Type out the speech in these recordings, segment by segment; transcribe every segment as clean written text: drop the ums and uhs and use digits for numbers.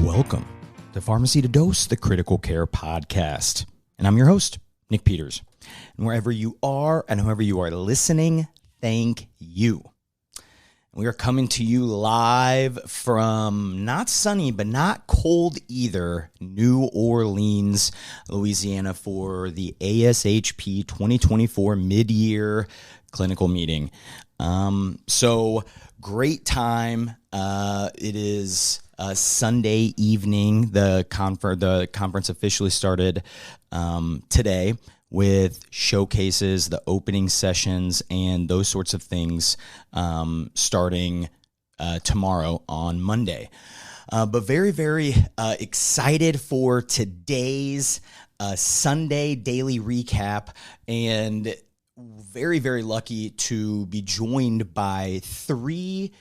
Welcome to PharmacyToDose, the Critical Care Podcast. And I'm your host, Nick Peters. And wherever you are and whoever you are listening, thank you. We are coming to you live from not sunny, but not cold either, New Orleans, Louisiana, for the ASHP 2024 Midyear Clinical Meeting. So great time. It is Sunday evening. The conference officially started today with showcases, the opening sessions, and those sorts of things starting tomorrow on Monday. But very, very excited for today's Sunday daily recap, and very, very lucky to be joined by three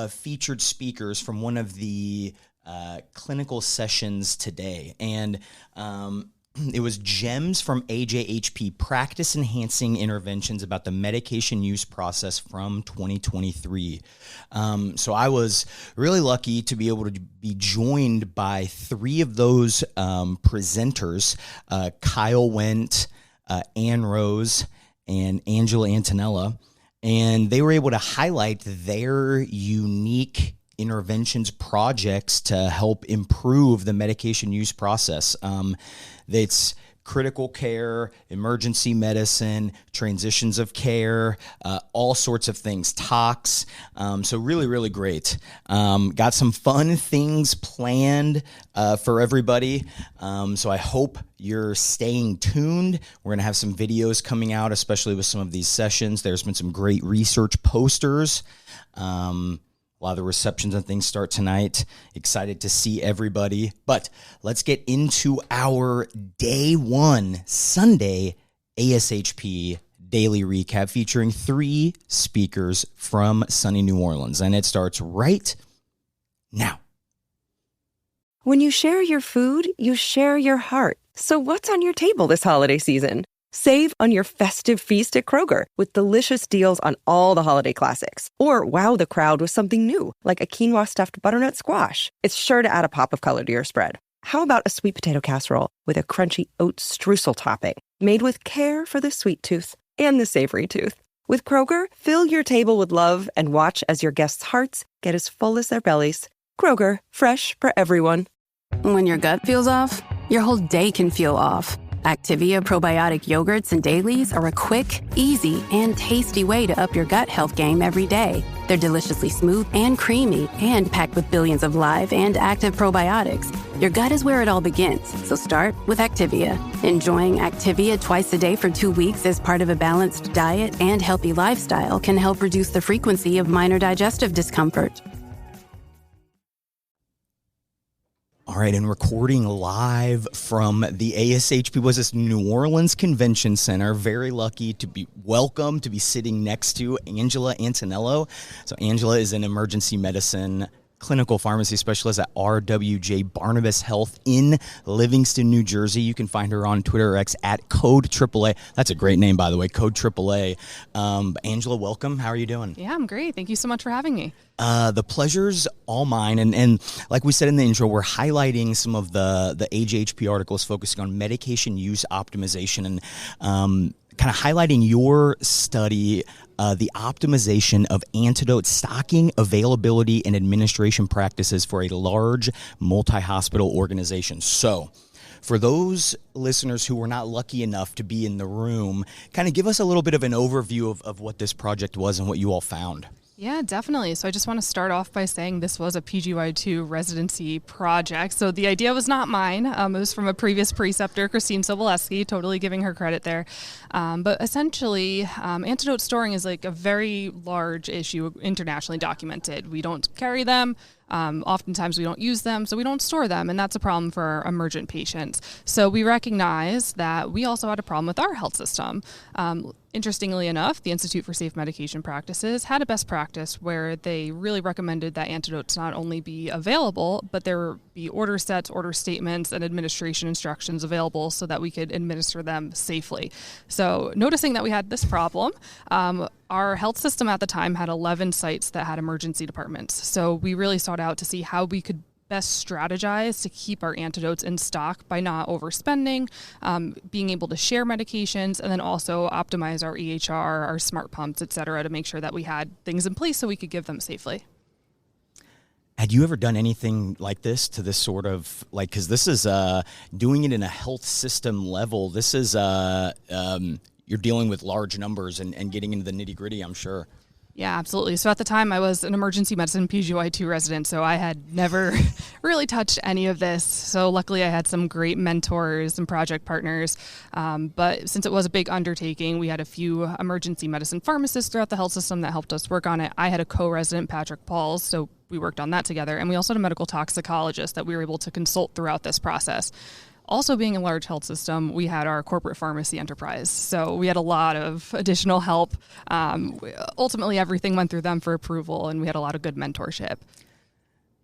featured speakers from one of the clinical sessions today. And it was gems from AJHP, practice enhancing interventions about the medication use process from 2023. So I was really lucky to be able to be joined by three of those presenters, Kyle Weant, Ann Rose, and Angela Antoniello. And they were able to highlight their unique interventions projects to help improve the medication use process. It's critical care, emergency medicine, transitions of care, all sorts of things, tox. So really, really great. Got some fun things planned for everybody. So I hope you're staying tuned. We're going to have some videos coming out, especially with some of these sessions. There's been some great research posters. A lot of the receptions and things start tonight. Excited to see everybody. But let's get into our day one Sunday ASHP daily recap featuring three speakers from sunny New Orleans. And it starts right now. When you share your food, you share your heart. So what's on your table this holiday season? Save on your festive feast at Kroger with delicious deals on all the holiday classics. Or wow the crowd with something new, like a quinoa stuffed butternut squash. It's sure to add a pop of color to your spread. How about a sweet potato casserole with a crunchy oat streusel topping, made with care for the sweet tooth and the savory tooth? With Kroger, fill your table with love and watch as your guests' hearts get as full as their bellies. Kroger, fresh for everyone. When your gut feels off, your whole day can feel off. Activia probiotic yogurts and dailies are a quick, easy, and tasty way to up your gut health game every day. They're deliciously smooth and creamy and packed with billions of live and active probiotics. Your gut is where it all begins, so start with Activia. Enjoying Activia twice a day for 2 weeks as part of a balanced diet and healthy lifestyle can help reduce the frequency of minor digestive discomfort. All right, and recording live from the ASHP New Orleans Convention Center. Very lucky to be welcome to be sitting next to Angela Antoniello. So Angela is an emergency medicine clinical pharmacy specialist at RWJ Barnabas Health in Livingston, New Jersey. You can find her on Twitter or X at Code AAA. That's a great name, by the way, Code AAA. Angela, welcome. How are you doing? Yeah, I'm great. Thank you so much for having me. The pleasure's all mine. And like we said in the intro, we're highlighting some of the AJHP articles focusing on medication use optimization and kind of highlighting your study, the optimization of antidote stocking, availability, and administration practices for a large multi-hospital organization. So for those listeners who were not lucky enough to be in the room, kind of give us a little bit of an overview of what this project was and what you all found. Yeah, definitely. So I just want to start off by saying this was a PGY2 residency project. So the idea was not mine. It was from a previous preceptor, Christine Sobolewski, totally giving her credit there. But essentially, antidote storing is like a very large issue, internationally documented. We don't carry them. Oftentimes we don't use them, so we don't store them, and that's a problem for emergent patients. So we recognize that we also had a problem with our health system. Interestingly enough, the Institute for Safe Medication Practices had a best practice where they really recommended that antidotes not only be available, but there be order sets, order statements, and administration instructions available so that we could administer them safely. So noticing that we had this problem, our health system at the time had 11 sites that had emergency departments. So we really sought out to see how we could best strategize to keep our antidotes in stock by not overspending, being able to share medications, and then also optimize our EHR, our smart pumps, et cetera, to make sure that we had things in place so we could give them safely. Had you ever done anything like this to this sort of, like, because this is doing it in a health system level, this is, you're dealing with large numbers and getting into the nitty gritty, I'm sure. Yeah, absolutely. So at the time, I was an emergency medicine PGY2 resident, so I had never really touched any of this. So luckily, I had some great mentors and project partners. But since it was a big undertaking, we had a few emergency medicine pharmacists throughout the health system that helped us work on it. I had a co-resident, Patrick Pauls, so we worked on that together. And we also had a medical toxicologist that we were able to consult throughout this process. Also, being a large health system, we had our corporate pharmacy enterprise. So we had a lot of additional help. Ultimately, everything went through them for approval, and we had a lot of good mentorship.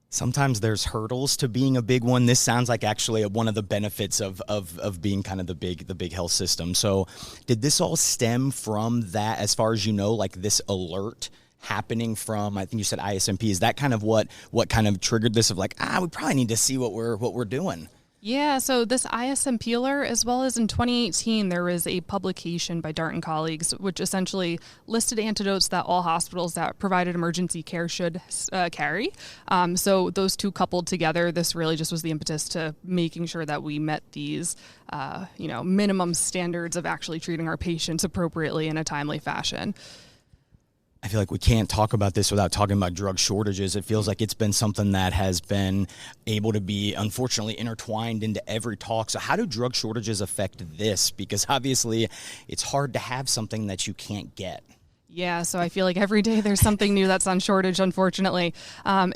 Sometimes there's hurdles to being a big one. This sounds like actually one of the benefits of being kind of the big health system. So did this all stem from that, as far as you know, like this alert happening from, I think you said ISMP? Is that kind of what kind of triggered this of like, we probably need to see what we're doing? Yeah, so this ISMP alert, as well as in 2018, there was a publication by Dart and colleagues, which essentially listed antidotes that all hospitals that provided emergency care should carry. So those two coupled together, this really just was the impetus to making sure that we met these, minimum standards of actually treating our patients appropriately in a timely fashion. I feel like we can't talk about this without talking about drug shortages. It feels like it's been something that has been able to be, unfortunately, intertwined into every talk. So how do drug shortages affect this? Because obviously it's hard to have something that you can't get. Yeah, so I feel like every day there's something new that's on shortage, unfortunately.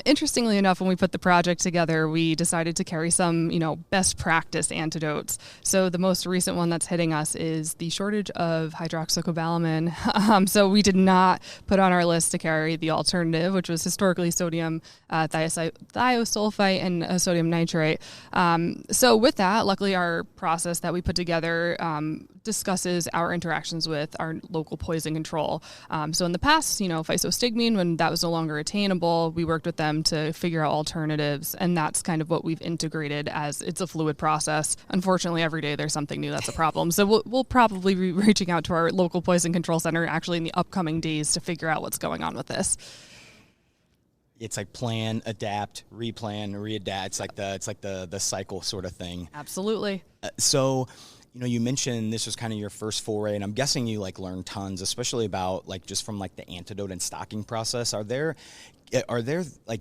Interestingly enough, when we put the project together, we decided to carry some, best practice antidotes. So the most recent one that's hitting us is the shortage of hydroxycobalamin. So we did not put on our list to carry the alternative, which was historically sodium thiosulfite and sodium nitrate. So with that, luckily our process that we put together discusses our interactions with our local poison control. So in the past, physostigmine, when that was no longer attainable, we worked with them to figure out alternatives, and that's kind of what we've integrated as it's a fluid process. Unfortunately, every day there's something new that's a problem. So we'll probably be reaching out to our local poison control center actually in the upcoming days to figure out what's going on with this. It's like plan, adapt, replan, readapt. It's like the cycle sort of thing. Absolutely. So you mentioned this was kind of your first foray, and I'm guessing you learned tons, especially about just from the antidote and stocking process. Are there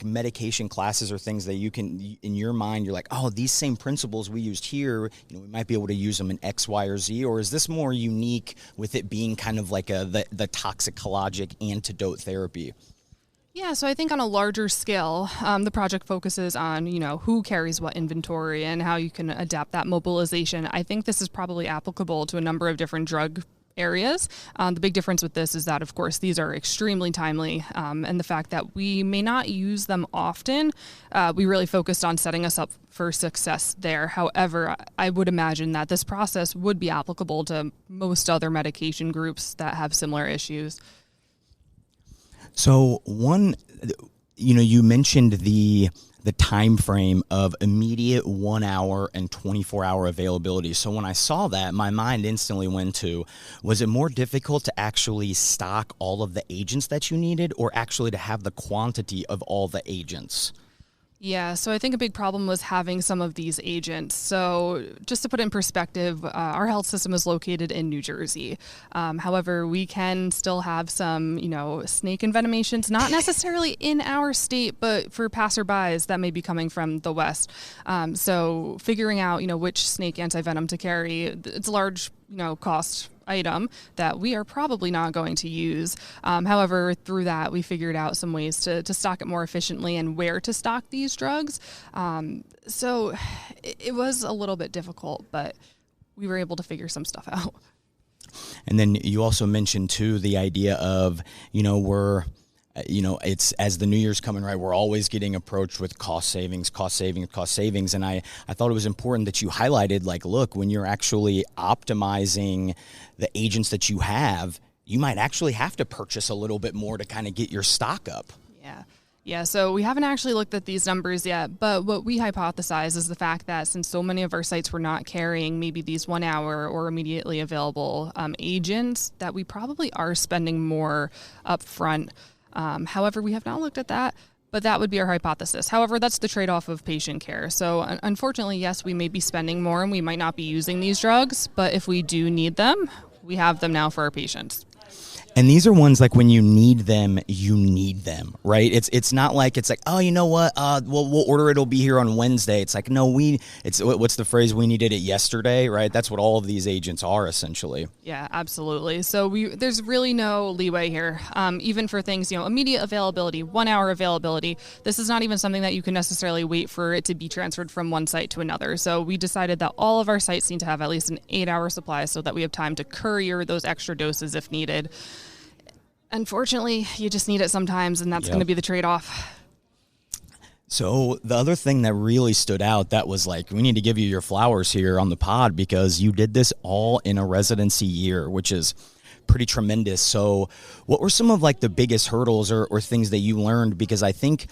medication classes or things that you can, in your mind, you're like, oh, these same principles we used here, we might be able to use them in X, Y, or Z? Or is this more unique with it being kind of like the toxicologic antidote therapy? Yeah, so I think on a larger scale, the project focuses on, who carries what inventory and how you can adapt that mobilization. I think this is probably applicable to a number of different drug areas. The big difference with this is that, of course, these are extremely timely, and the fact that we may not use them often, we really focused on setting us up for success there. However, I would imagine that this process would be applicable to most other medication groups that have similar issues. So you mentioned the time frame of immediate 1 hour and 24-hour availability. So when I saw that, my mind instantly went to, was it more difficult to actually stock all of the agents that you needed, or actually to have the quantity of all the agents? Yeah, so I think a big problem was having some of these agents. So just to put it in perspective, our health system is located in New Jersey. However, we can still have some, snake envenomations, not necessarily in our state, but for passerbys that may be coming from the West. So figuring out, which snake antivenom to carry, it's a large, cost item that we are probably not going to use. However, through that, we figured out some ways to stock it more efficiently and where to stock these drugs. So it was a little bit difficult, but we were able to figure some stuff out. And then you also mentioned, too, the idea of, it's as the new year's coming, right, we're always getting approached with cost savings. And I thought it was important that you highlighted, look, when you're actually optimizing the agents that you have, you might actually have to purchase a little bit more to kind of get your stock up. Yeah, so we haven't actually looked at these numbers yet, but what we hypothesize is the fact that since so many of our sites were not carrying maybe these 1 hour or immediately available agents, that we probably are spending more up front. However, we have not looked at that, but that would be our hypothesis. However, that's the trade-off of patient care. So unfortunately, yes, we may be spending more and we might not be using these drugs, but if we do need them, we have them now for our patients. And these are ones like when you need them, right? It's not like it's like, oh, you know what? We'll order it. It'll be here on Wednesday. It's like, no, what's the phrase? We needed it yesterday, right? That's what all of these agents are essentially. Yeah, absolutely. So there's really no leeway here. Even for things, immediate availability, 1 hour availability. This is not even something that you can necessarily wait for it to be transferred from one site to another. So we decided that all of our sites need to have at least an 8-hour supply so that we have time to courier those extra doses if needed. Unfortunately, you just need it sometimes, and that's going to be the trade-off. So the other thing that really stood out that was like, we need to give you your flowers here on the pod because you did this all in a residency year, which is pretty tremendous. So what were some of like the biggest hurdles or things that you learned? Because I think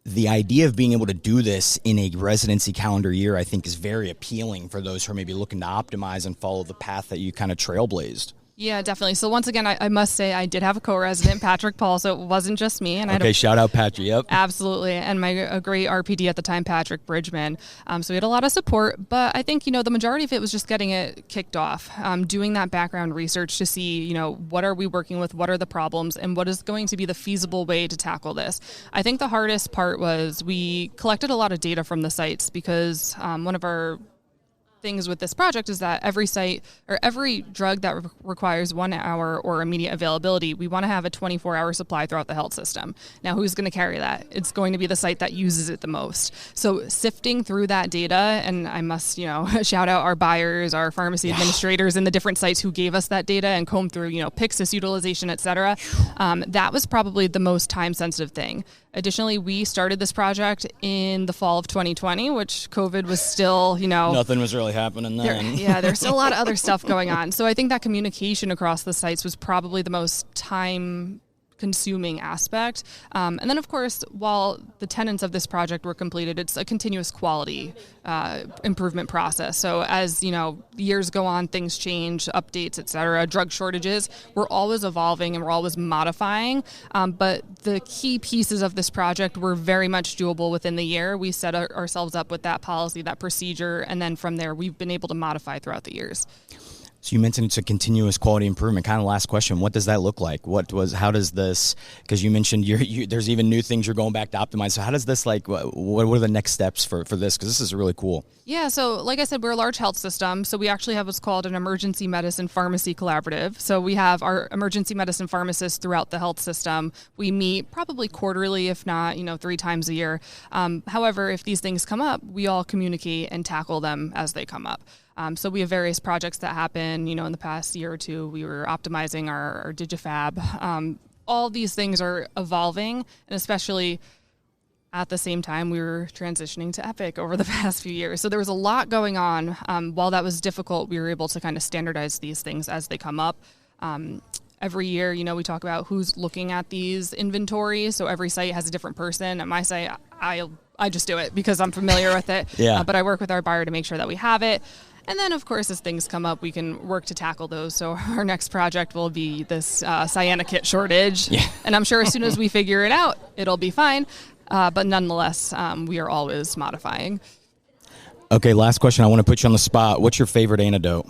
the idea of being able to do this in a residency calendar year, I think is very appealing for those who are maybe looking to optimize and follow the path that you kind of trailblazed. Yeah, definitely. So once again, I must say I did have a co-resident, Patrick Paul, so it wasn't just me. And Shout out Patrick, yep. Absolutely. And a great RPD at the time, Patrick Bridgman. So we had a lot of support, but I think, the majority of it was just getting it kicked off, doing that background research to see, what are we working with, what are the problems, and what is going to be the feasible way to tackle this. I think the hardest part was we collected a lot of data from the sites because one of our things with this project is that every site or every drug that requires 1 hour or immediate availability, we want to have a 24-hour supply throughout the health system. Now, who's going to carry that? It's going to be the site that uses it the most. So sifting through that data, and I must, shout out our buyers, our pharmacy administrators, and the different sites who gave us that data and comb through, Pyxis utilization, et cetera. That was probably the most time-sensitive thing. Additionally, we started this project in the fall of 2020, which COVID was still, Nothing was really happening then. There's still a lot of other stuff going on. So I think that communication across the sites was probably the most time-consuming aspect. And then, of course, while the tenets of this project were completed, it's a continuous quality improvement process. So as, years go on, things change, updates, et cetera, drug shortages, we're always evolving and we're always modifying. But the key pieces of this project were very much doable within the year. We set ourselves up with that policy, that procedure, and then from there, we've been able to modify throughout the years. So you mentioned it's a continuous quality improvement. Kind of last question, what does that look like? How does this, because you mentioned there's even new things you're going back to optimize. So how does this, what are the next steps for this? Because this is really cool. Yeah, so like I said, we're a large health system. So we actually have what's called an emergency medicine pharmacy collaborative. So we have our emergency medicine pharmacists throughout the health system. We meet probably quarterly, if not, 3 times a year. However, if these things come up, we all communicate and tackle them as they come up. So we have various projects that happen, in the past year or two. We were optimizing our DigiFab. All these things are evolving, and especially at the same time, we were transitioning to Epic over the past few years. So there was a lot going on. While that was difficult, we were able to kind of standardize these things as they come up. Every year, we talk about who's looking at these inventories. So every site has a different person. At my site, I just do it because I'm familiar with it. Yeah. But I work with our buyer to make sure that we have it. And then, of course, as things come up, we can work to tackle those. So our next project will be this cyanakit shortage. Yeah. And I'm sure as soon as we figure it out, it'll be fine. But nonetheless, we are always modifying. Okay, last question. I want to put you on the spot. What's your favorite antidote?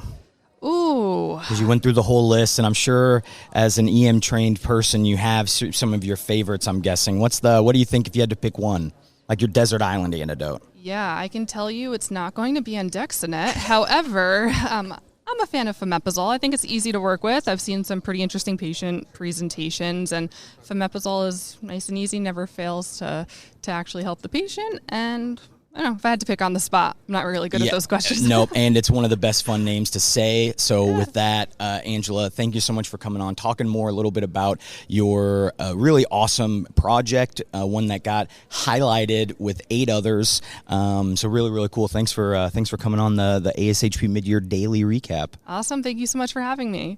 Ooh. Because you went through the whole list, and I'm sure as an EM-trained person, you have some of your favorites, I'm guessing. What do you think if you had to pick one? Like your desert island antidote? Yeah, I can tell you it's not going to be Andexanet. However, I'm a fan of Famepizole. I think it's easy to work with. I've seen some pretty interesting patient presentations, and Famepizole is nice and easy, never fails to actually help the patient. And I don't know, if I had to pick on the spot, I'm not really good at those questions. Nope, and it's one of the best fun names to say. So with that, Angela, thank you so much for coming on, talking more a little bit about your really awesome project, one that got highlighted with 8 others. So really, really cool. Thanks for coming on the ASHP Midyear Daily Recap. Awesome. Thank you so much for having me.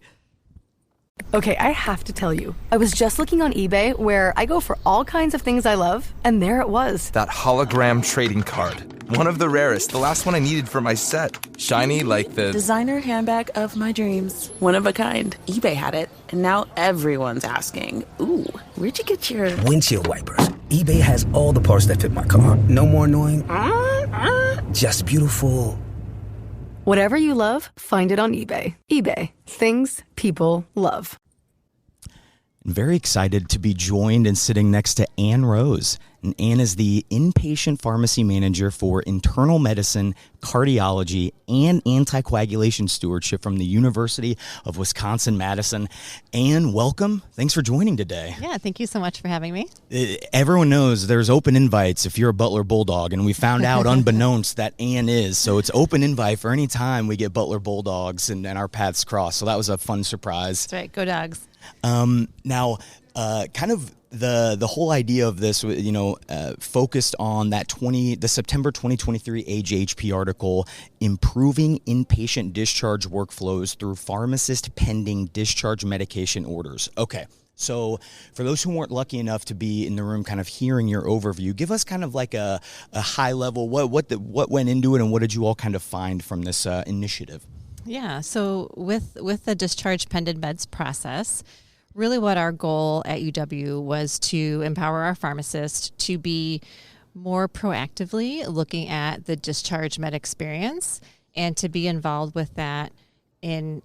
Okay, I have to tell you, I was just looking on eBay where I go for all kinds of things I love, and there it was. That hologram trading card. One of the rarest, the last one I needed for my set. Shiny like the designer handbag of my dreams. One of a kind. eBay had it, and now everyone's asking, ooh, where'd you get your windshield wipers? eBay has all the parts that fit my car. No more annoying, just beautiful. Whatever you love, find it on eBay. eBay, things people love. I'm very excited to be joined and sitting next to Ann Rose. And Ann is the inpatient pharmacy manager for internal medicine, cardiology, and anticoagulation stewardship from the University of Wisconsin-Madison. Ann, welcome. Thanks for joining today. Yeah, thank you so much for having me. Everyone knows there's open invites if you're a Butler Bulldog, and we found out unbeknownst that Ann is. So it's open invite for any time we get Butler Bulldogs and our paths cross. So that was a fun surprise. That's right. Go Dogs. Now, kind of the whole idea of this, focused on the September 2023 ASHP article, improving inpatient discharge workflows through pharmacist pending discharge medication orders. Okay. So for those who weren't lucky enough to be in the room kind of hearing your overview, give us kind of like a high level, what went into it and what did you all kind of find from this initiative? Yeah, so with the discharge pending meds process, really what our goal at UW was to empower our pharmacists to be more proactively looking at the discharge med experience and to be involved with that in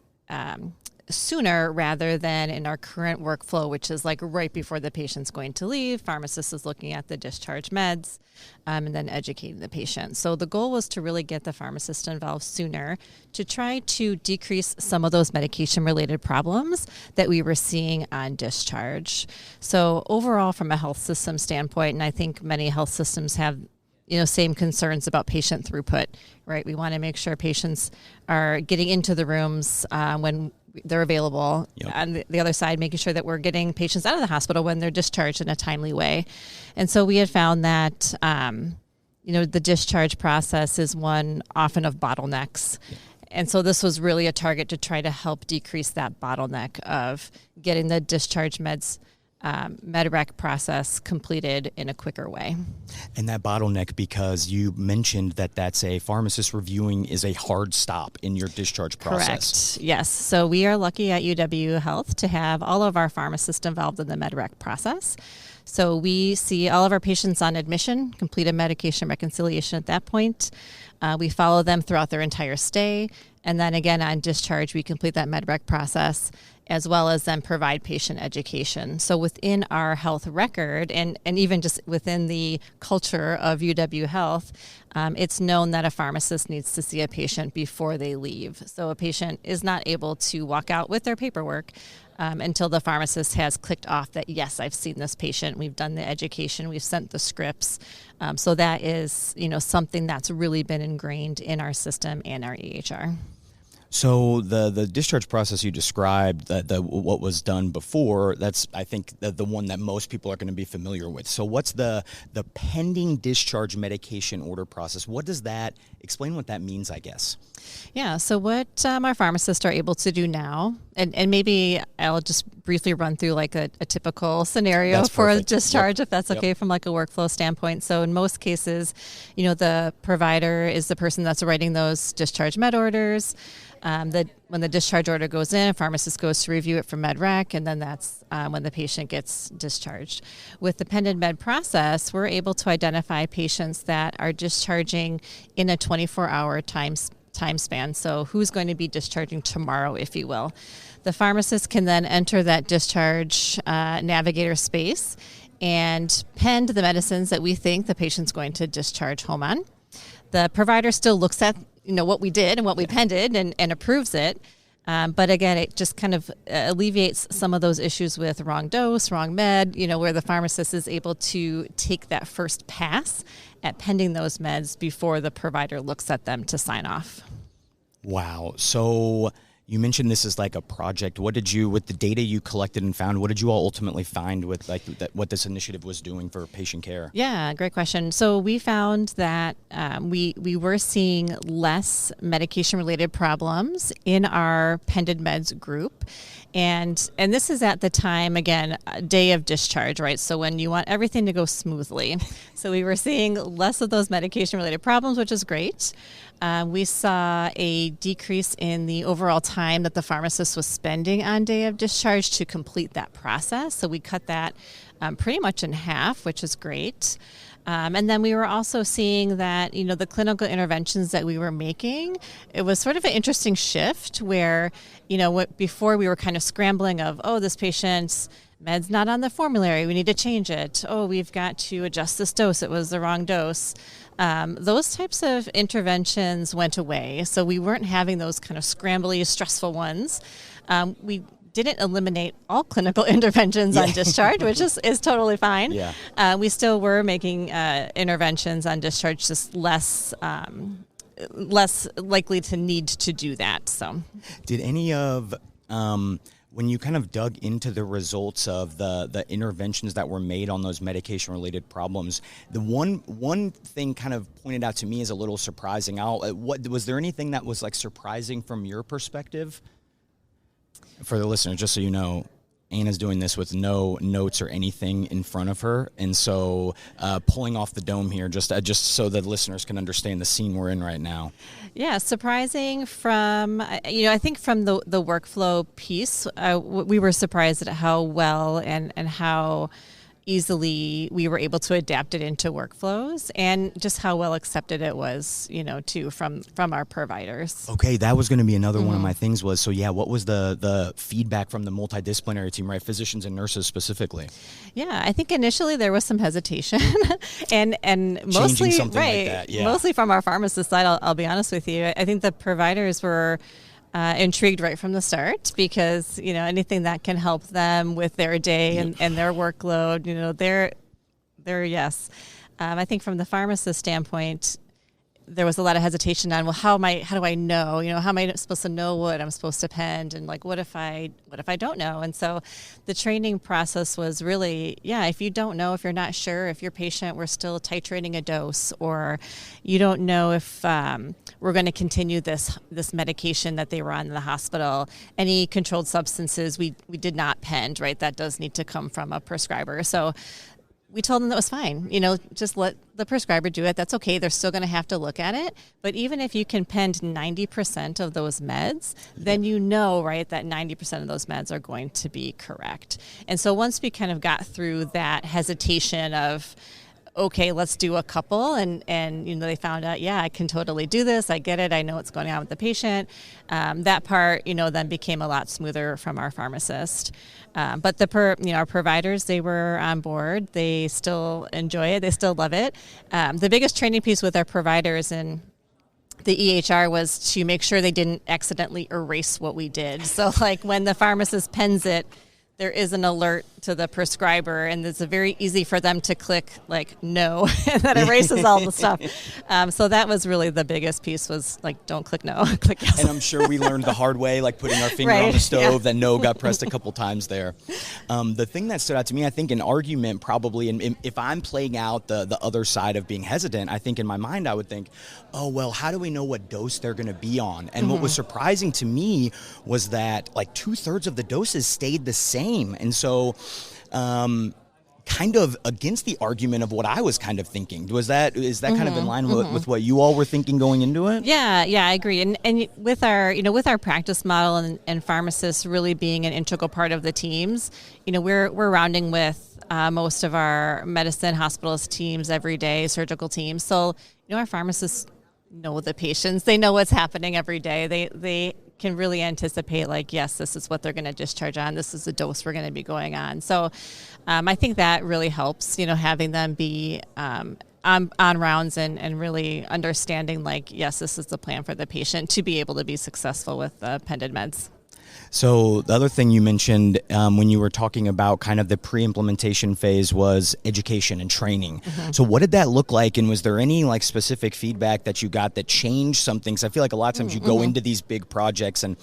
sooner rather than in our current workflow, which is like right before the patient's going to leave. Pharmacist is looking at the discharge meds and then educating the patient. So the goal was to really get the pharmacist involved sooner to try to decrease some of those medication-related problems that we were seeing on discharge. So overall, from a health system standpoint, and I think many health systems have same concerns about patient throughput, right? We want to make sure patients are getting into the rooms when they're available. Yep. On the other side, making sure that we're getting patients out of the hospital when they're discharged in a timely way. And so we had found that, the discharge process is one often of bottlenecks. Yep. And so this was really a target to try to help decrease that bottleneck of getting the discharge meds MedRec process completed in a quicker way. And that bottleneck, because you mentioned that that's a pharmacist reviewing is a hard stop in your discharge process. Correct. Yes. So we are lucky at UW Health to have all of our pharmacists involved in the MedRec process. So we see all of our patients on admission, complete a medication reconciliation at that point. We follow them throughout their entire stay. And then again, on discharge, we complete that MedRec process, as well as then provide patient education. So within our health record and even just within the culture of UW Health, it's known that a pharmacist needs to see a patient before they leave. So a patient is not able to walk out with their paperwork until the pharmacist has clicked off that, yes, I've seen this patient, we've done the education, we've sent the scripts. So that is, something that's really been ingrained in our system and our EHR. So the discharge process you described, what was done before, that's, I think, the one that most people are going to be familiar with. So what's the pending discharge medication order process? What does that, explain what that means, I guess. Yeah, so what our pharmacists are able to do now, and maybe I'll just briefly run through like a typical scenario that's for perfect. A discharge, if that's okay from like a workflow standpoint. So in most cases, the provider is the person that's writing those discharge med orders. When the discharge order goes in, a pharmacist goes to review it for MedRec, and then that's when the patient gets discharged. With the pending med process, we're able to identify patients that are discharging in a 24-hour time span. So who's going to be discharging tomorrow, if you will. The pharmacist can then enter that discharge navigator space and pen the medicines that we think the patient's going to discharge home on. The provider still looks at what we did and what we pended and approves it. But again, it just kind of alleviates some of those issues with wrong dose, wrong med, where the pharmacist is able to take that first pass at pending those meds before the provider looks at them to sign off. Wow. So You mentioned this is like a project. What did you, with the data you collected and found, what did you all ultimately find with like what this initiative was doing for patient care? Yeah, great question. So we found that we were seeing less medication-related problems in our pended meds group. And this is at the time, again, day of discharge, right? So when you want everything to go smoothly. So we were seeing less of those medication-related problems, which is great. We saw a decrease in the overall time that the pharmacist was spending on day of discharge to complete that process. So we cut that pretty much in half, which is great. And then we were also seeing that, the clinical interventions that we were making, it was sort of an interesting shift where, before we were kind of scrambling of, this patient's med's not on the formulary, we need to change it. Oh, we've got to adjust this dose, it was the wrong dose. Those types of interventions went away. So we weren't having those kind of scrambly, stressful ones. We didn't eliminate all clinical interventions on discharge, which is totally fine. Yeah. We still were making interventions on discharge, just less likely to need to do that. So, did any of when you kind of dug into the results of the interventions that were made on those medication-related problems, the one thing kind of pointed out to me as a little surprising. What was there anything that was like surprising from your perspective? For the listener, just so you know, Anna's doing this with no notes or anything in front of her, and so pulling off the dome here, just so the listeners can understand the scene we're in right now. Yeah, surprising from, I think from the workflow piece, we were surprised at how well and how easily we were able to adapt it into workflows, and just how well accepted it was, too, from our providers. Okay, that was going to be another one of my things was, so yeah, what was the feedback from the multidisciplinary team, right? Physicians and nurses specifically. Yeah, I think initially there was some hesitation and Changing mostly, something like that, yeah. Mostly from our pharmacist side, I'll be honest with you. I think the providers were intrigued right from the start because, anything that can help them with their day and their workload, they're yes. I think from the pharmacist standpoint, there was a lot of hesitation on, well, how do I know? How am I supposed to know what I'm supposed to pen? And like, what if I don't know? And so the training process was really, if you don't know, if you're not sure, if your patient, we're still titrating a dose, or you don't know if we're going to continue this medication that they were on in the hospital, any controlled substances, we did not pen, right? That does need to come from a prescriber. So we told them that was fine. Just let the prescriber do it. That's okay. They're still going to have to look at it. But even if you can pen 90% of those meds, then right, that 90% of those meds are going to be correct. And so once we kind of got through that hesitation of, okay, let's do a couple, and they found out, I can totally do this. I get it. I know what's going on with the patient. That part, then became a lot smoother from our pharmacist. But our providers, they were on board. They still enjoy it. They still love it. The biggest training piece with our providers and the EHR was to make sure they didn't accidentally erase what we did. So like when the pharmacist pens it, there is an alert to the prescriber, and it's very easy for them to click like no, and that erases all the stuff. So that was really the biggest piece, was like, don't click no, click yes. And I'm sure we learned the hard way, like putting our finger on the stove, that no got pressed a couple times there. The thing that stood out to me, I think an argument probably, and if I'm playing out the other side of being hesitant, I think in my mind I would think, oh, well, how do we know what dose they're going to be on? And what was surprising to me was that like 2/3 of the doses stayed the same. And so kind of against the argument of what I was kind of thinking. Is that kind of in line with what you all were thinking going into it? Yeah, I agree. And with our practice model and pharmacists really being an integral part of the teams, we're rounding with most of our medicine hospitalist teams every day, surgical teams. So, our pharmacists know the patients. They know what's happening every day. They can really anticipate, like, yes, this is what they're going to discharge on. This is the dose we're going to be going on. So I think that really helps, having them be on rounds and really understanding, like, yes, this is the plan for the patient to be able to be successful with the pended meds. So the other thing you mentioned when you were talking about kind of the pre-implementation phase was education and training. So what did that look like? And was there any like specific feedback that you got that changed something? Because I feel like a lot of times you go into these big projects and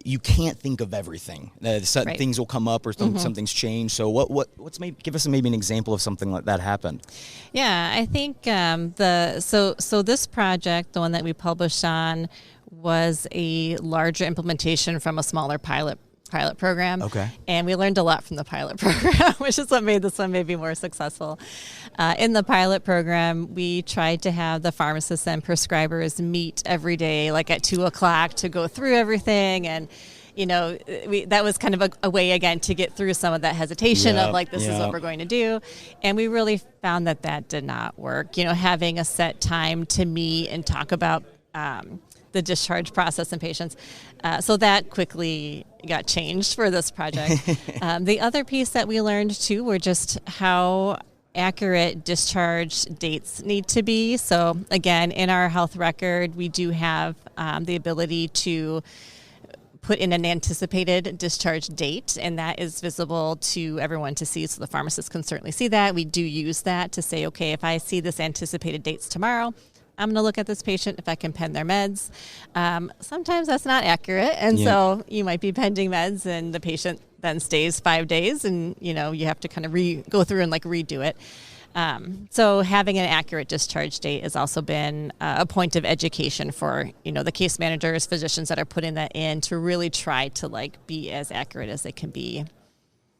you can't think of everything. Things will come up or something's changed. So what's give us maybe an example of something like that happened? Yeah, I think so this project, the one that we published on, was a larger implementation from a smaller pilot program. Okay. And we learned a lot from the pilot program, which is what made this one maybe more successful. In the pilot program, we tried to have the pharmacists and prescribers meet every day, like at 2:00 to go through everything. And, that was kind of a way, again, to get through some of that hesitation of like, this is what we're going to do. And we really found that did not work. Having a set time to meet and talk about the discharge process in patients. So that quickly got changed for this project. The other piece that we learned too were just how accurate discharge dates need to be. So again, in our health record, we do have the ability to put in an anticipated discharge date, and that is visible to everyone to see. So the pharmacist can certainly see that. We do use that to say, okay, if I see this anticipated dates tomorrow, I'm going to look at this patient if I can pen their meds. Sometimes that's not accurate. And so you might be pending meds and the patient then stays 5 days and, you have to kind of go through and like redo it. So having an accurate discharge date has also been a point of education for, the case managers, physicians that are putting that in to really try to like be as accurate as they can be.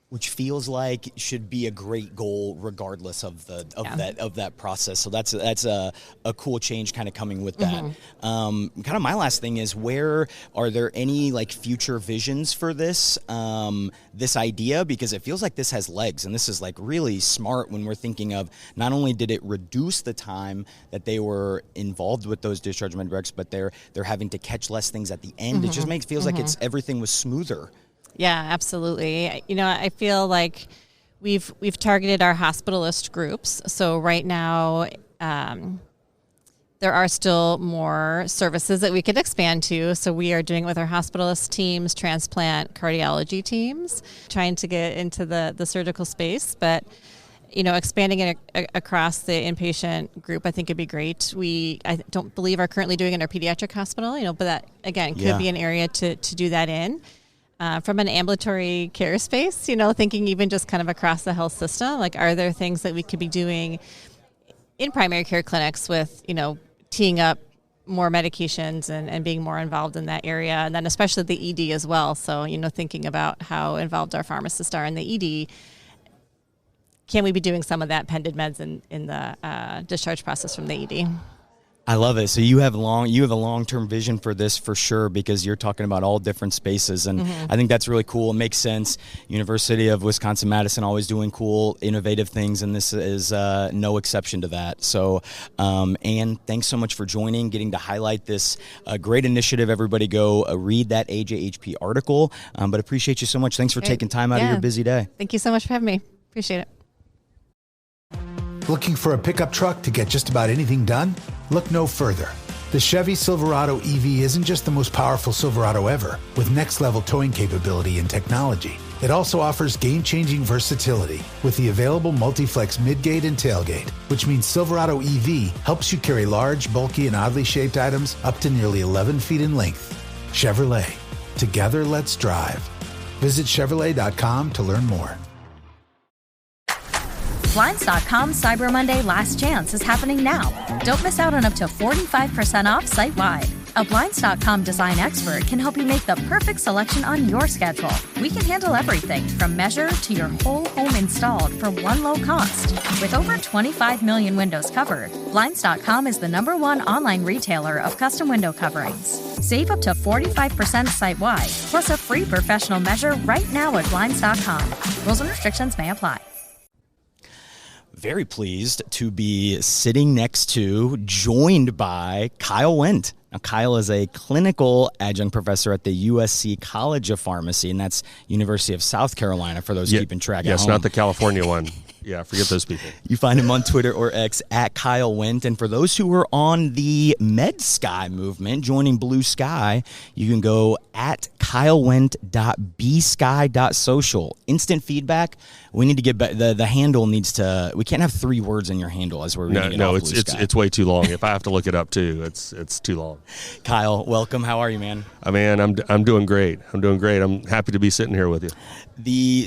Which feels like should be a great goal regardless of that process. So that's a cool change kind of coming with that. Kind of my last thing is, where are there any like future visions for this idea? Because it feels like this has legs, and this is like really smart when we're thinking of not only did it reduce the time that they were involved with those discharge med recs, but they're having to catch less things at the end. It just feels like everything was smoother. Yeah, absolutely. I feel like we've targeted our hospitalist groups. So right now, there are still more services that we could expand to. So we are doing it with our hospitalist teams, transplant, cardiology teams, trying to get into the surgical space. But, expanding it across the inpatient group, I think it'd be great. I don't believe are currently doing it in our pediatric hospital, but that, again, could be an area to do that in. From an ambulatory care space, thinking even just kind of across the health system, like, are there things that we could be doing in primary care clinics with, teeing up more medications and being more involved in that area, and then especially the ED as well. So, thinking about how involved our pharmacists are in the ED, can we be doing some of that pended meds in the discharge process from the ED? I love it. So you have a long-term vision for this for sure, because you're talking about all different spaces, and I think that's really cool. It makes sense. University of Wisconsin-Madison always doing cool, innovative things, and this is no exception to that. So, Anne, thanks so much for joining, getting to highlight this great initiative. Everybody go read that AJHP article, but appreciate you so much. Thanks for taking time out of your busy day. Thank you so much for having me. Appreciate it. Looking for a pickup truck to get just about anything done? Look no further. The Chevy Silverado EV isn't just the most powerful Silverado ever, with next-level towing capability and technology. It also offers game-changing versatility with the available multi-flex midgate and tailgate, which means Silverado EV helps you carry large, bulky, and oddly shaped items up to nearly 11 feet in length. Chevrolet. Together, let's drive. Visit Chevrolet.com to learn more. Blinds.com Cyber Monday Last Chance is happening now. Don't miss out on up to 45% off site-wide. A Blinds.com design expert can help you make the perfect selection on your schedule. We can handle everything from measure to your whole home installed for one low cost. With over 25 million windows covered, Blinds.com is the #1 online retailer of custom window coverings. Save up to 45% site-wide, plus a free professional measure right now at Blinds.com. Rules and restrictions may apply. Very pleased to be sitting next to, joined by Kyle Weant. Now, Kyle is a clinical adjunct professor at the USC College of Pharmacy, and that's University of South Carolina for those keeping track at home. Yes, not the California one. Yeah, forget those people. You find him on Twitter or X at Kyle Weant. And for those who are on the Med Sky movement, joining Blue Sky, you can go at kyleweant.bsky.social. Instant feedback. We need to get the handle needs to. We can't have 3 words in your handle as we're reading it. No, it's way too long. If I have to look it up too, it's too long. Kyle, welcome. How are you, man? Man, I'm doing great. I'm happy to be sitting here with you.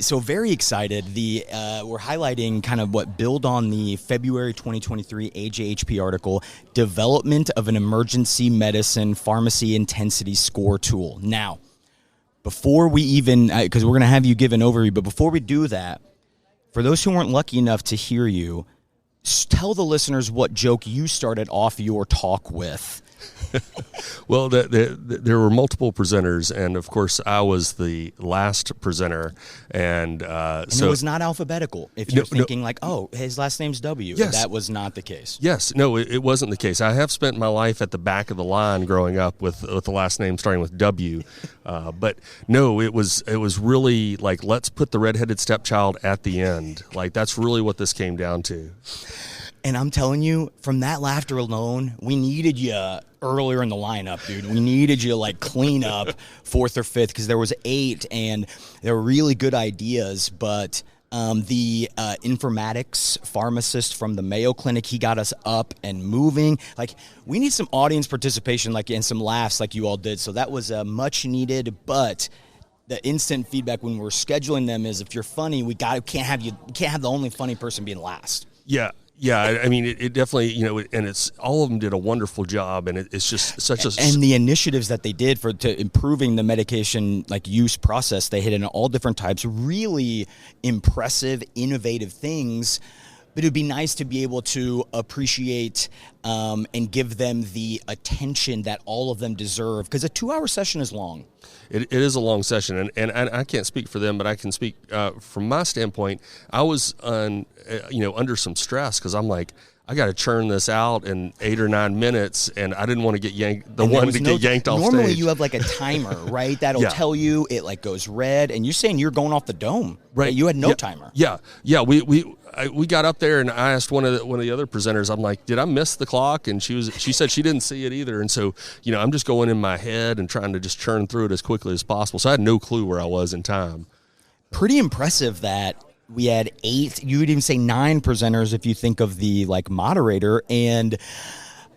So very excited. We're highlighting kind of what build on the February 2023 ASHP article, Development of an Emergency Medicine Pharmacy Intensity Score Tool. Now, before we even, because we're going to have you give an overview, but before we do that, for those who weren't lucky enough to hear you, tell the listeners what joke you started off your talk with. Well, there were multiple presenters, and of course, I was the last presenter, and so it was not alphabetical. If you're thinking like, oh, his last name's W, yes. That was not the case. Yes, no, it wasn't the case. I have spent my life at the back of the line growing up with the last name starting with W, but no, it was really like, let's put the redheaded stepchild at the end. Like, that's really what this came down to. And I'm telling you, from that laughter alone, we needed you earlier in the lineup, dude. We needed you like clean up 4th or 5th because there was 8 and there were really good ideas. But the informatics pharmacist from the Mayo Clinic, he got us up and moving. Like, we need some audience participation, like, and some laughs like you all did. So that was much needed. But the instant feedback when we're scheduling them is, if you're funny, we can't have the only funny person being last. Yeah. Yeah, I mean, it definitely, and it's all of them did a wonderful job, and it's just such a... And the initiatives that they did to improving the medication use process, they hit in all different types, really impressive, innovative things. But it would be nice to be able to appreciate and give them the attention that all of them deserve, because a 2-hour session is long. It is a long session, and I can't speak for them, but I can speak from my standpoint. I was under some stress because I'm like, I got to churn this out in 8 or 9 minutes, and I didn't want to get yanked. Get yanked off stage. Normally, you have like a timer, right? That'll tell you it like goes red, and you're saying you're going off the dome, right? You had no timer. Yeah. We got up there, and I asked one of the other presenters. I'm like, did I miss the clock? And she said she didn't see it either. And so, I'm just going in my head and trying to just churn through it as quickly as possible. So I had no clue where I was in time. Pretty impressive that we had 8, you would even say 9 presenters if you think of the moderator, and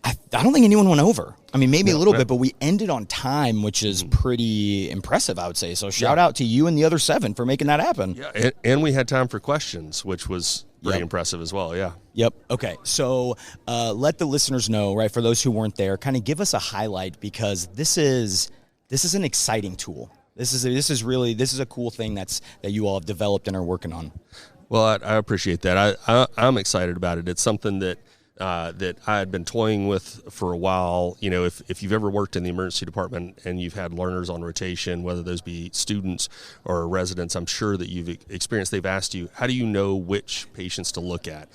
I don't think anyone went over. I mean, maybe a little bit, but we ended on time, which is pretty impressive, I would say. So shout out to you and the other 7 for making that happen. Yeah, and we had time for questions, which was pretty impressive as well, yeah. Yep. Okay, so let the listeners know, right, for those who weren't there, kind of give us a highlight, because this is an exciting tool. This is a cool thing that you all have developed and are working on. Well, I appreciate that. I'm excited about it. It's something that I had been toying with for a while. If you've ever worked in the emergency department and you've had learners on rotation, whether those be students or residents, I'm sure that you've experienced, they've asked you, how do you know which patients to look at?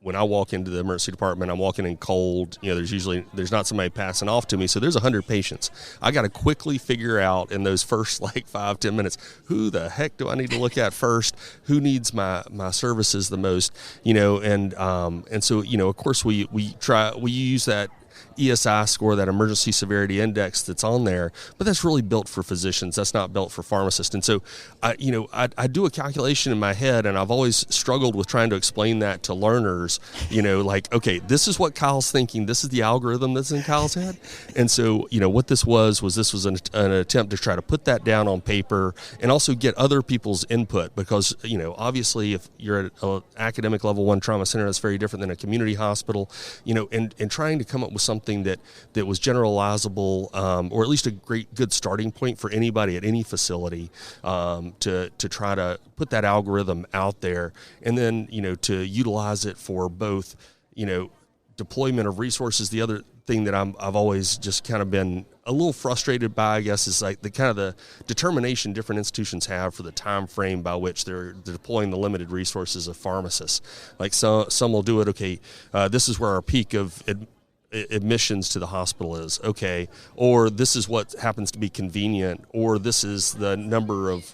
When I walk into the emergency department, I'm walking in cold. There's not somebody passing off to me. So there's 100 patients. I got to quickly figure out in those first 5-10 minutes, who the heck do I need to look at first? Who needs my services the most? And so of course we use that ESI score, that emergency severity index that's on there, but that's really built for physicians. That's not built for pharmacists. And so, I do a calculation in my head, and I've always struggled with trying to explain that to learners, okay, this is what Kyle's thinking. This is the algorithm that's in Kyle's head. And so, what this was an attempt to try to put that down on paper and also get other people's input, because, obviously if you're at an academic level 1 trauma center, that's very different than a community hospital, and trying to come up with something that was generalizable, or at least a good starting point for anybody at any facility, to try to put that algorithm out there, and then to utilize it for both deployment of resources. The other thing that I've always just kind of been a little frustrated by, I guess, is like the determination different institutions have for the time frame by which they're deploying the limited resources of pharmacists. Like some will do it, okay, this is where our peak of admissions to the hospital is, okay, or this is what happens to be convenient, or this is the number of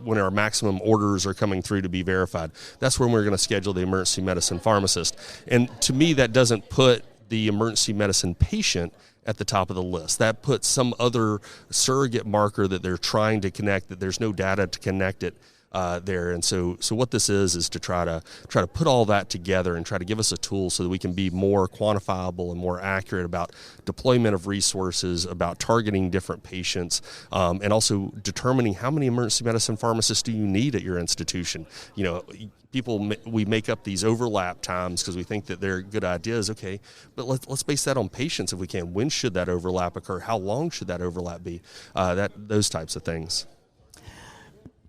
when our maximum orders are coming through to be verified. That's when we're going to schedule the emergency medicine pharmacist. And to me, that doesn't put the emergency medicine patient at the top of the list. That puts some other surrogate marker that they're trying to connect, that there's no data to connect it there. And so what this is to try to put all that together and try to give us a tool so that we can be more quantifiable and more accurate about deployment of resources, about targeting different patients, and also determining how many emergency medicine pharmacists do you need at your institution. You know, we make up these overlap times because we think that they're good ideas. Okay, but let's base that on patients if we can. When should that overlap occur? How long should that overlap be? Those types of things.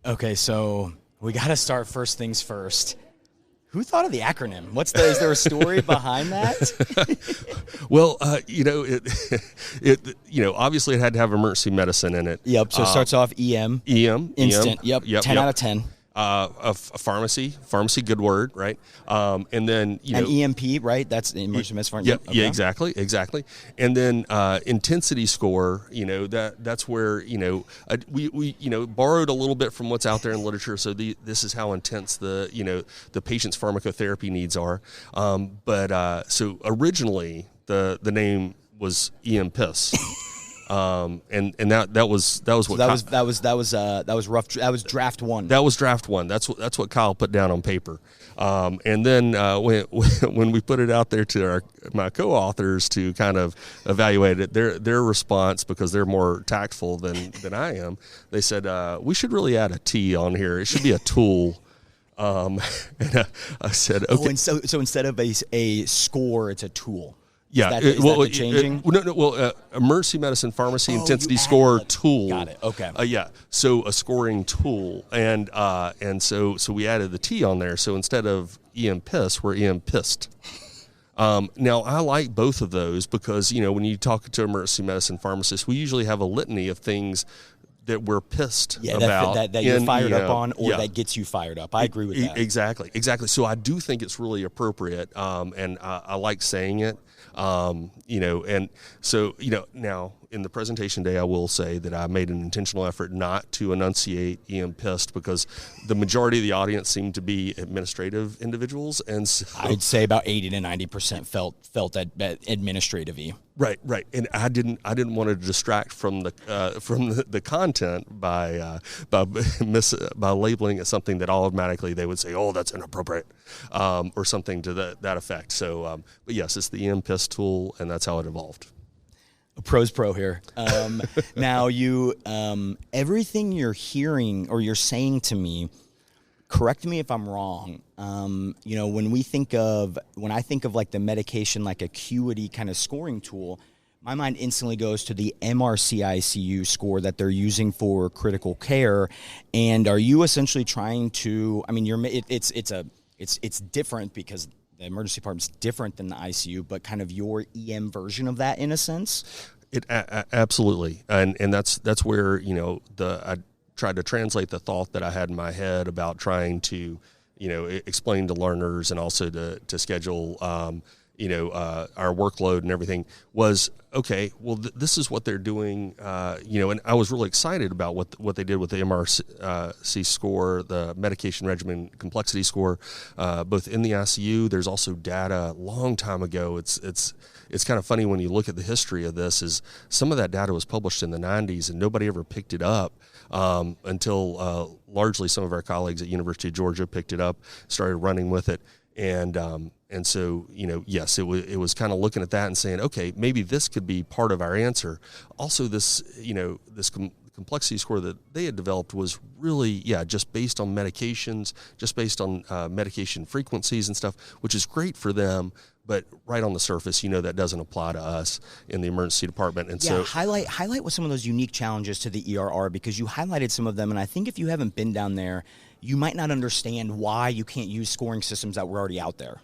Okay, so we got to start first things first. Who thought of the acronym? Is there a story behind that? Well, obviously it had to have emergency medicine in it. Yep. So it starts off EM. Instant. Yep. 10 out of 10. A pharmacy, good word, right? And then an EMP, right? That's the emergency medicine. Yeah, okay. Yeah, exactly. And then intensity score, that's where we borrowed a little bit from what's out there in literature. So this is how intense the patient's pharmacotherapy needs are. So originally the name was EMPIS. And that was rough. That was draft one. That was draft one. That's what Kyle put down on paper. And then when we put it out there to my co-authors to kind of evaluate it, their response, because they're more tactful than I am, they said we should really add a T on here. It should be a tool. And I said, okay. Oh, and so instead of a score, it's a tool. Yeah, is that changing? Emergency medicine pharmacy intensity score tool. Got it. Okay. Yeah, so a scoring tool, and so we added the T on there. So instead of EMPIS, we're EMPIST. Now I like both of those because when you talk to emergency medicine pharmacists, we usually have a litany of things that we're pissed about. That you're fired up on, or that gets you fired up. I agree with that. Exactly. So I do think it's really appropriate, and I like saying it. And so, now in the presentation day, I will say that I made an intentional effort not to enunciate EMPIST because the majority of the audience seemed to be administrative individuals. And so I'd say about 80 to 90% felt that administrative-y. Right. And I didn't want to distract from the content by labeling it something that automatically they would say, oh, that's inappropriate, or something to that effect. So, but yes, it's the EMPIST tool, and that's how it evolved. Pro's pro here. Now you, everything you're hearing or you're saying to me, correct me if I'm wrong. When I think of like the medication, like acuity kind of scoring tool, my mind instantly goes to the MRCICU score that they're using for critical care. And are you essentially trying to? I mean, it's different because the emergency department's different than the ICU, but kind of your EM version of that in a sense? Absolutely. And that's where, I tried to translate the thought that I had in my head about trying to, explain to learners and also to schedule, our workload and everything was, okay, well, this is what they're doing, and I was really excited about what they did with the MRC score, the medication regimen complexity score, both in the ICU. There's also data a long time ago. It's kind of funny when you look at the history of this, is some of that data was published in the 90s and nobody ever picked it up until largely some of our colleagues at University of Georgia picked it up, started running with it. And so, yes, it was kind of looking at that and saying, okay, maybe this could be part of our answer. Also, this complexity score that they had developed was really, just based on medications, just based on medication frequencies and stuff, which is great for them. But right on the surface, that doesn't apply to us in the emergency department. And so highlight what some of those unique challenges to the ER are, because you highlighted some of them. And I think if you haven't been down there, you might not understand why you can't use scoring systems that were already out there.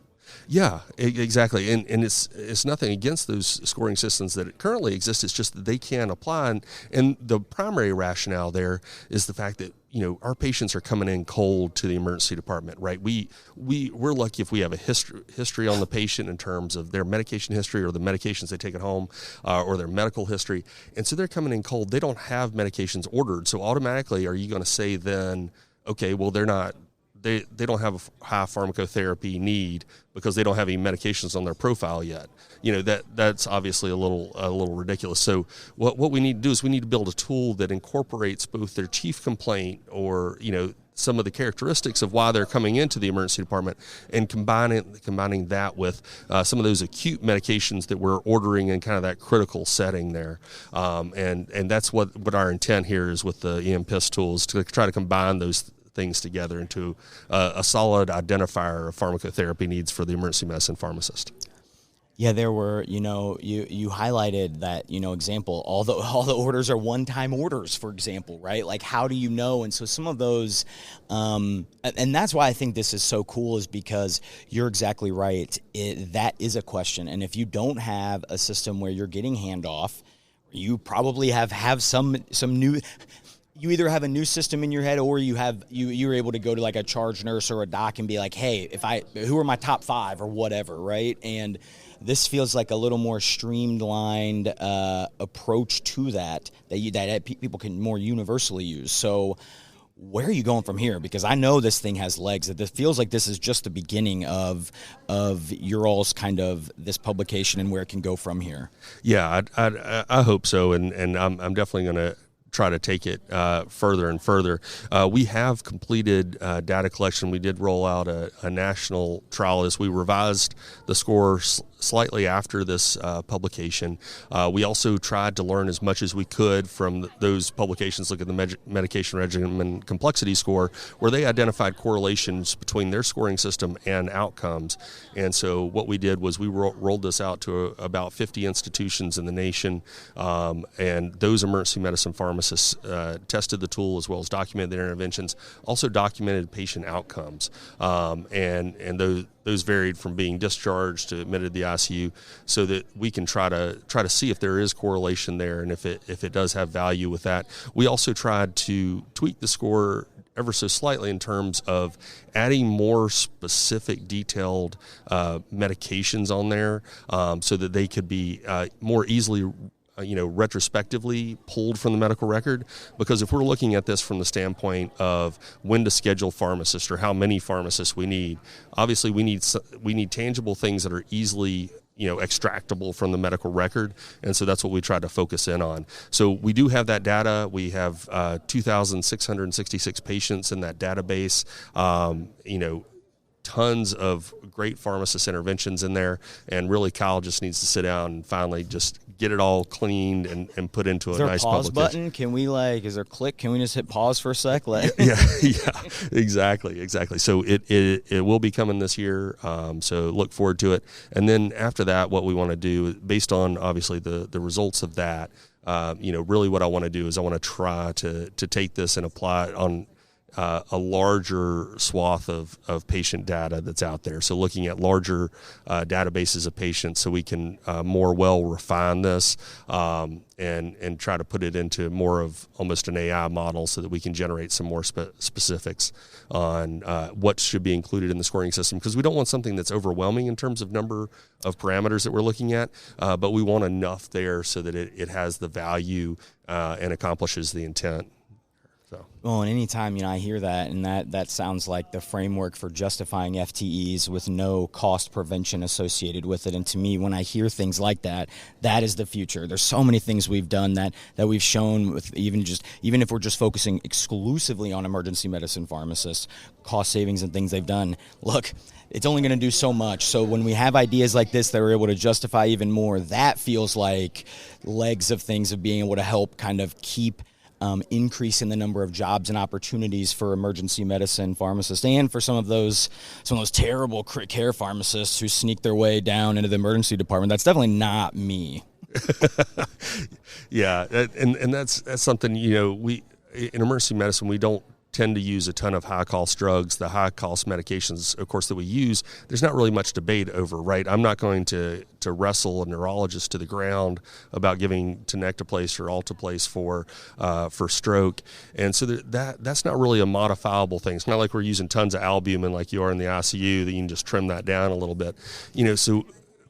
Yeah, exactly. And it's nothing against those scoring systems that currently exist. It's just that they can apply. And the primary rationale there is the fact that, our patients are coming in cold to the emergency department, right? We're lucky if we have a history on the patient in terms of their medication history or the medications they take at home, or their medical history. And so they're coming in cold. They don't have medications ordered. So automatically, are you going to say then, okay, well, they're not they don't have a high pharmacotherapy need because they don't have any medications on their profile yet. That's obviously a little ridiculous. So what we need to do is we need to build a tool that incorporates both their chief complaint or some of the characteristics of why they're coming into the emergency department, and combining that with some of those acute medications that we're ordering in kind of that critical setting there. And that's what our intent here is with the EMPIS tools, to try to combine those things together into a solid identifier of pharmacotherapy needs for the emergency medicine pharmacist. Yeah, there were, you highlighted that, example, all the orders are one-time orders, for example, right? Like, how do you know? And so some of those, and that's why I think this is so cool, is because you're exactly right. That is a question. And if you don't have a system where you're getting handoff, you probably have some new... You either have a new system in your head, or you're able to go to like a charge nurse or a doc and be like, hey, who are my top 5 or whatever, right? And this feels like a little more streamlined approach to that people can more universally use. So where are you going from here? Because I know this thing has legs. It feels like this is just the beginning of your all's kind of this publication and where it can go from here. Yeah, I hope so, and I'm definitely going to try to take it further and further. We have completed data collection. We did roll out a national trial as we revised the score slightly after this publication. We also tried to learn as much as we could from those publications. Look at the medication regimen complexity score, where they identified correlations between their scoring system and outcomes. And so what we did was we rolled this out to about 50 institutions in the nation, and those emergency medicine pharmacists tested the tool as well as documented their interventions, also documented patient outcomes, and those varied from being discharged to admitted to the ICU, so that we can try to see if there is correlation there, and if it does have value with that. We also tried to tweak the score ever so slightly in terms of adding more specific, detailed medications on there, so that they could be more easily retrospectively pulled from the medical record. Because if we're looking at this from the standpoint of when to schedule pharmacists or how many pharmacists we need, obviously we need tangible things that are easily extractable from the medical record, and so that's what we try to focus in on. So we do have that data. We have 2,666 patients in that database. Tons of great pharmacist interventions in there, and really Kyle just needs to sit down and finally just get it all cleaned and put into a nice publication. Is there a pause button? Can we is there a click? Can we just hit pause for a sec? Yeah, exactly. So it will be coming this year, so look forward to it. And then after that, what we want to do, based on obviously the results of that, really what I want to do is I want to try to take this and apply it on a larger swath of patient data that's out there. So looking at larger databases of patients, so we can more well refine this and try to put it into more of almost an AI model, so that we can generate some more specifics on what should be included in the scoring system. Because we don't want something that's overwhelming in terms of number of parameters that we're looking at, but we want enough there so that it has the value and accomplishes the intent. Well, and anytime, I hear that, and that sounds like the framework for justifying FTEs with no cost prevention associated with it. And to me, when I hear things like that, that is the future. There's so many things we've done that we've shown with even if we're just focusing exclusively on emergency medicine pharmacists, cost savings and things they've done. Look, it's only going to do so much. So when we have ideas like this that are able to justify even more, that feels like legs of things of being able to help kind of keep increase in the number of jobs and opportunities for emergency medicine pharmacists, and for some of those terrible crit care pharmacists who sneak their way down into the emergency department. That's definitely not me. Yeah, and that's something, we in emergency medicine, we don't tend to use a ton of high-cost drugs. The high-cost medications, of course, that we use, there's not really much debate over, right? I'm not going to wrestle a neurologist to the ground about giving tenecteplase or alteplase for stroke. And so that's not really a modifiable thing. It's not like we're using tons of albumin like you are in the ICU that you can just trim that down a little bit. So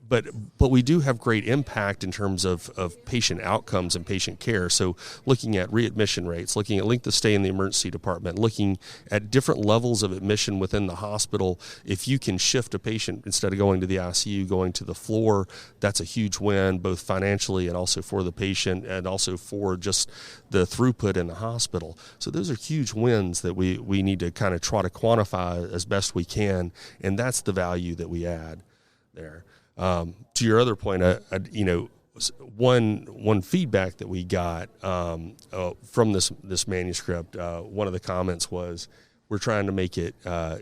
but we do have great impact in terms of patient outcomes and patient care. So looking at readmission rates, looking at length of stay in the emergency department, looking at different levels of admission within the hospital. If you can shift a patient, instead of going to the ICU, going to the floor, that's a huge win, both financially and also for the patient, and also for just the throughput in the hospital. So those are huge wins that we need to kind of try to quantify as best we can, and that's the value that we add there. To your other point, one feedback that we got from this manuscript, one of the comments was, we're trying to make it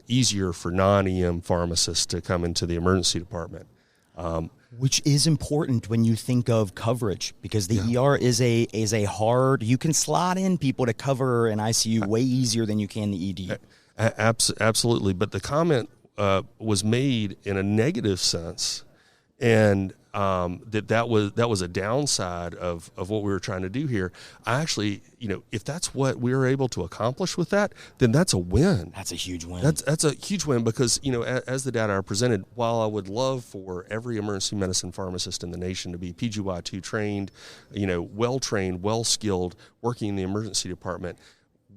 easier for non-EM pharmacists to come into the emergency department. Which is important when you think of coverage, because the ER is a hard, you can slot in people to cover an ICU way easier than you can the ED. Absolutely. But the comment was made in a negative sense, and that was a downside of what we were trying to do here. I actually, if that's what we were able to accomplish with that, then that's a win. That's a huge win. That's a huge win, because as the data are presented, while I would love for every emergency medicine pharmacist in the nation to be PGY2 trained, well trained, well skilled, working in the emergency department,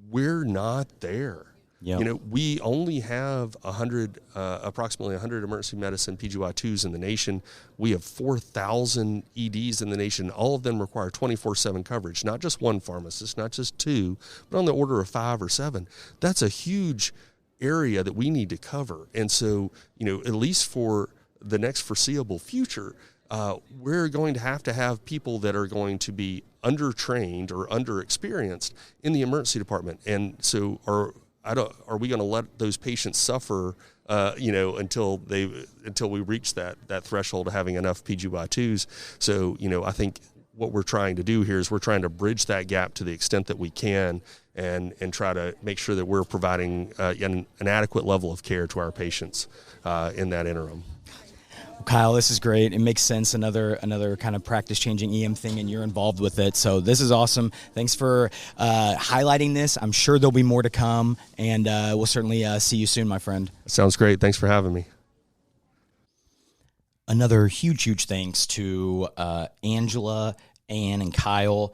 we're not there. Yep. We only have approximately 100 emergency medicine PGY2s in the nation. We have 4,000 EDs in the nation. All of them require 24/7 coverage, not just one pharmacist, not just two, but on the order of 5 or 7. That's a huge area that we need to cover. And so, at least for the next foreseeable future, we're going to have people that are going to be undertrained or underexperienced in the emergency department. And so are we going to let those patients suffer, until we reach that threshold of having enough PGY2s? So, I think what we're trying to do here is we're trying to bridge that gap to the extent that we can, and try to make sure that we're providing an adequate level of care to our patients in that interim. Kyle, this is great. It makes sense. Another kind of practice-changing EM thing, and you're involved with it. So this is awesome. Thanks for highlighting this. I'm sure there'll be more to come, and we'll certainly see you soon, my friend. Sounds great. Thanks for having me. Another huge thanks to Angela, Ann, and Kyle.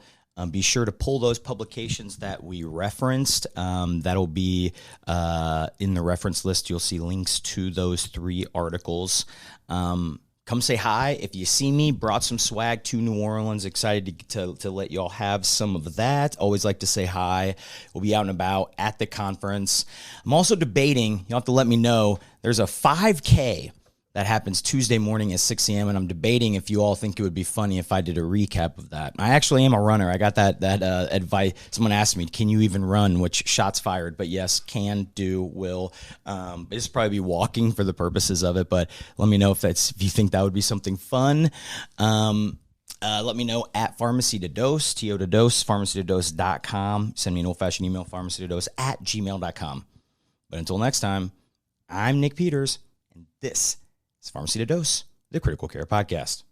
Be sure to pull those publications that we referenced. That'll be in the reference list. You'll see links to those 3 articles. Come say hi. If you see me, brought some swag to New Orleans. Excited to let y'all have some of that. Always like to say hi. We'll be out and about at the conference. I'm also debating, you'll have to let me know, there's a 5K that happens Tuesday morning at 6 a.m., and I'm debating if you all think it would be funny if I did a recap of that. I actually am a runner. I got that advice. Someone asked me, can you even run? Which, shots fired. But yes, can, do, will. It's probably be walking for the purposes of it, but let me know if you think that would be something fun. Let me know at PharmacyToDose, TO2Dose, PharmacyToDose.com. Send me an old-fashioned email, PharmacyToDose@gmail.com. But until next time, I'm Nick Peters, and this is Pharmacy to Dose, the Critical Care Podcast.